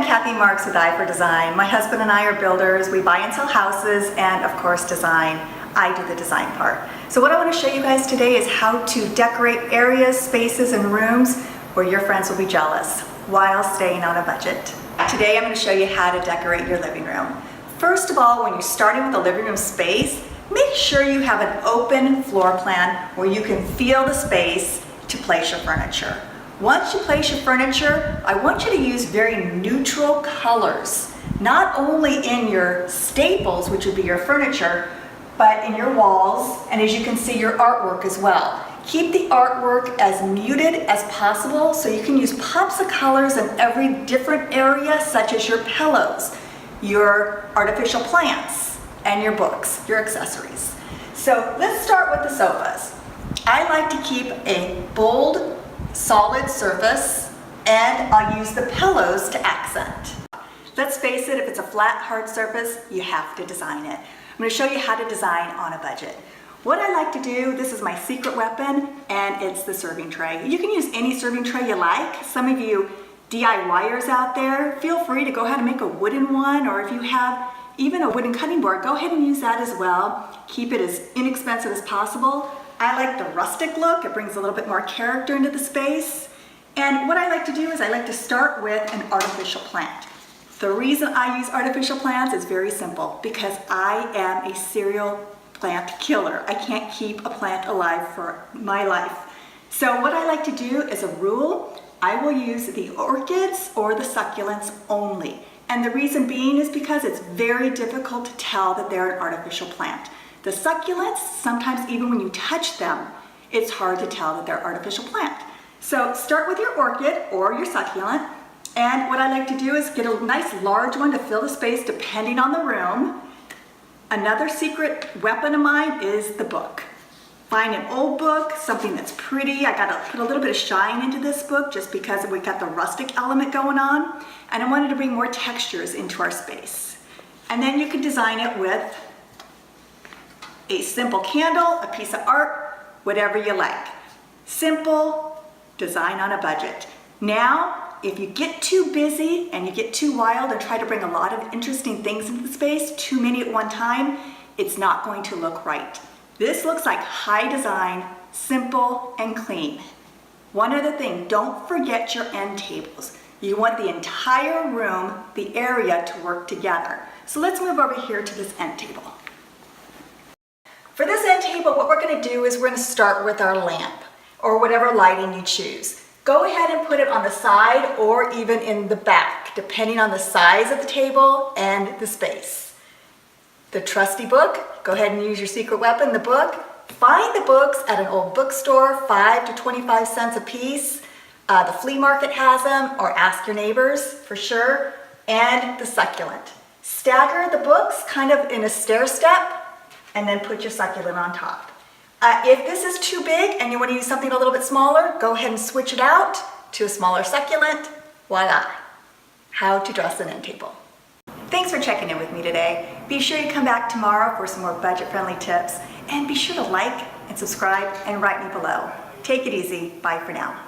I'm Kathy Marks with Eye for Design. My husband and I are builders. We buy and sell houses and, of course, design. I do the design part. So what I want to show you guys today is how to decorate areas, spaces, and rooms where your friends will be jealous while staying on a budget. Today I'm going to show you how to decorate your living room. First of all, when you're starting with a living room space, make sure you have an open floor plan where you can feel the space to place your furniture. Once you place your furniture, I want you to use very neutral colors, not only in your staples, which would be your furniture, but in your walls, and as you can see, your artwork as well. Keep the artwork as muted as possible so you can use pops of colors in every different area, such as your pillows, your artificial plants, and your books, your accessories. So let's start with the sofas. I like to keep a bold, solid surface, and I'll use the pillows to accent. Let's face it, if it's a flat, hard surface, you have to design it. I'm going to show you how to design on a budget. What I like to do, this is my secret weapon, and it's the serving tray. You can use any serving tray you like. Some of you DIYers out there, feel free to go ahead and make a wooden one, or if you have even a wooden cutting board, go ahead and use that as well. Keep it as inexpensive as possible. I like the rustic look. It brings a little bit more character into the space. And what I like to do is I like to start with an artificial plant. The reason I use artificial plants is very simple, because I am a serial plant killer. I can't keep a plant alive for my life. So what I like to do as a rule, I will use the orchids or the succulents only. And the reason being is because it's very difficult to tell that they're an artificial plant. The succulents, sometimes even when you touch them, it's hard to tell that they're artificial plant. So start with your orchid or your succulent. And what I like to do is get a nice large one to fill the space depending on the room. Another secret weapon of mine is the book. Find an old book, something that's pretty. I gotta put a little bit of shine into this book just because we got the rustic element going on. And I wanted to bring more textures into our space. And then you can design it with a simple candle, a piece of art, whatever you like. Simple, design on a budget. Now, if you get too busy and you get too wild and try to bring a lot of interesting things into the space, too many at one time, it's not going to look right. This looks like high design, simple and clean. One other thing, don't forget your end tables. You want the entire room, the area to work together. So let's move over here to this end table. For this end table, what we're going to do is we're going to start with our lamp or whatever lighting you choose. Go ahead and put it on the side or even in the back, depending on the size of the table and the space. The trusty book, go ahead and use your secret weapon, the book. Find the books at an old bookstore, 5 to 25 cents a piece. The flea market has them, or ask your neighbors for sure. And the succulent. Stagger the books kind of in a stair step, and then put your succulent on top. If this is too big and you want to use something a little bit smaller, go ahead and switch it out to a smaller succulent. Voila! How to dress an end table. Thanks for checking in with me today. Be sure you come back tomorrow for some more budget-friendly tips, and be sure to like and subscribe and write me below. Take it easy. Bye for now.